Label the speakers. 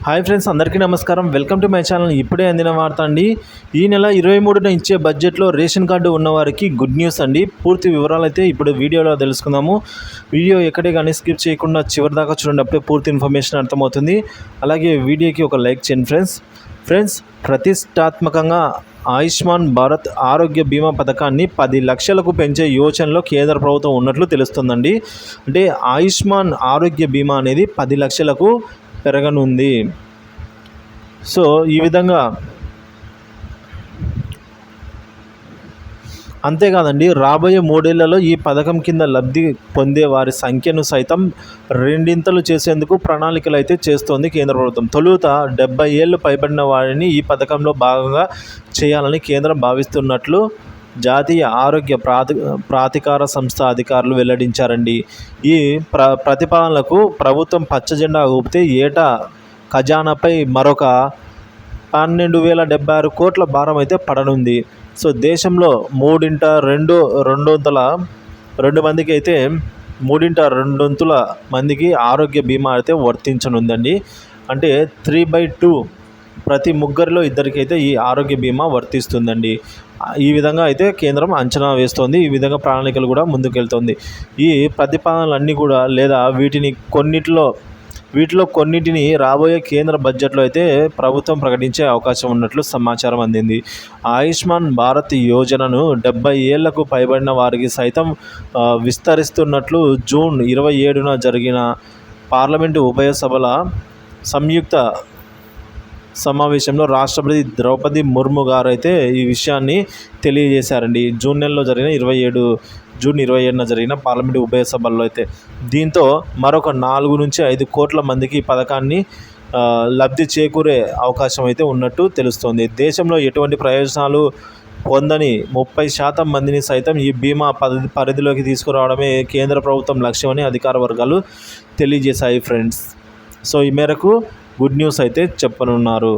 Speaker 1: Hi friends, అందరికీ నమస్కారం. Welcome to my channel. ఇప్పుడే అందిన వార్త అండి. ఈ నెల 23న ఇచ్చే బడ్జెట్లో రేషన్ కార్డు ఉన్నవారికి గుడ్ న్యూస్ అండి. పూర్తి వివరాలు అయితే ఇప్పుడు వీడియోలో తెలుసుకుందాము. వీడియో ఎక్కడే కానీ స్కిప్ చేయకుండా చివరి దాకా చూడండి, అప్పుడే పూర్తి ఇన్ఫర్మేషన్ అర్థమవుతుంది. అలాగే వీడియోకి ఒక లైక్ చేయండి ఫ్రెండ్స్. ప్రతిష్టాత్మకంగా ఆయుష్మాన్ భారత్ ఆరోగ్య బీమా పథకాన్ని 10 లక్షలకు పెంచే యోచనలో కేంద్ర ప్రభుత్వం ఉన్నట్లు తెలుస్తుందండి. అంటే ఆయుష్మాన్ ఆరోగ్య బీమా అనేది 10 లక్షలకు పెరగనుంది. సో ఈ విధంగా అంతేకాదండి, రాబోయే 3 ఏళ్లలో ఈ పథకం కింద లబ్ధి పొందే వారి సంఖ్యను సైతం రెండింతలు చేసేందుకు ప్రణాళికలు అయితే చేస్తోంది కేంద్ర ప్రభుత్వం. తొలుత 70 ఏళ్ళు పైబడిన వారిని ఈ పథకంలో భాగంగా చేయాలని కేంద్రం భావిస్తున్నట్లు జాతీయ ఆరోగ్య ప్రాధికార సంస్థ అధికారులు వెల్లడించారండి. ఈ ప్రతిపాదనలకు ప్రభుత్వం పచ్చజెండా ఊపితే ఏటా ఖజానాపై మరొక 12,076 కోట్ల భారం అయితే పడనుంది. సో దేశంలో 2/2 మందికి అయితే 2/2 మందికి ఆరోగ్య బీమా అయితే వర్తించనుందండి. అంటే 3/2 ప్రతి ముగ్గురిలో ఇద్దరికైతే ఈ ఆరోగ్య బీమా వర్తిస్తుందండి. ఈ విధంగా అయితే కేంద్రం అంచనా వేస్తోంది. ఈ విధంగా ప్రణాళికలు కూడా ముందుకెళ్తోంది. ఈ ప్రతిపాదనలన్నీ కూడా లేదా వీటిలో కొన్నిటిని రాబోయే కేంద్ర బడ్జెట్లో అయితే ప్రభుత్వం ప్రకటించే అవకాశం ఉన్నట్లు సమాచారం అందింది. ఆయుష్మాన్ భారత్ యోజనను 70 ఏళ్లకు పైబడిన వారికి సైతం విస్తరిస్తున్నట్లు జూన్ 27న జరిగిన పార్లమెంటు ఉభయ సభల సంయుక్త సమావేశంలో రాష్ట్రపతి ద్రౌపది ముర్ము గారు అయితే ఈ విషయాన్ని తెలియజేశారండి. జూన్ 27న జరిగిన పార్లమెంటు ఉభయ సభల్లో అయితే. దీంతో మరొక 4 నుంచి 5 కోట్ల మందికి ఈ పథకాన్ని లబ్ధి చేకూరే అవకాశం అయితే ఉన్నట్టు తెలుస్తోంది. దేశంలో ఎటువంటి ప్రయోజనాలు పొందని 30% మందిని సైతం ఈ బీమా పరిధిలోకి తీసుకురావడమే కేంద్ర ప్రభుత్వం లక్ష్యమని అధికార వర్గాలు తెలియజేశాయి ఫ్రెండ్స్. సో ఈ మేరకు గుడ్ న్యూస్ అయితే చెప్పనున్నారు.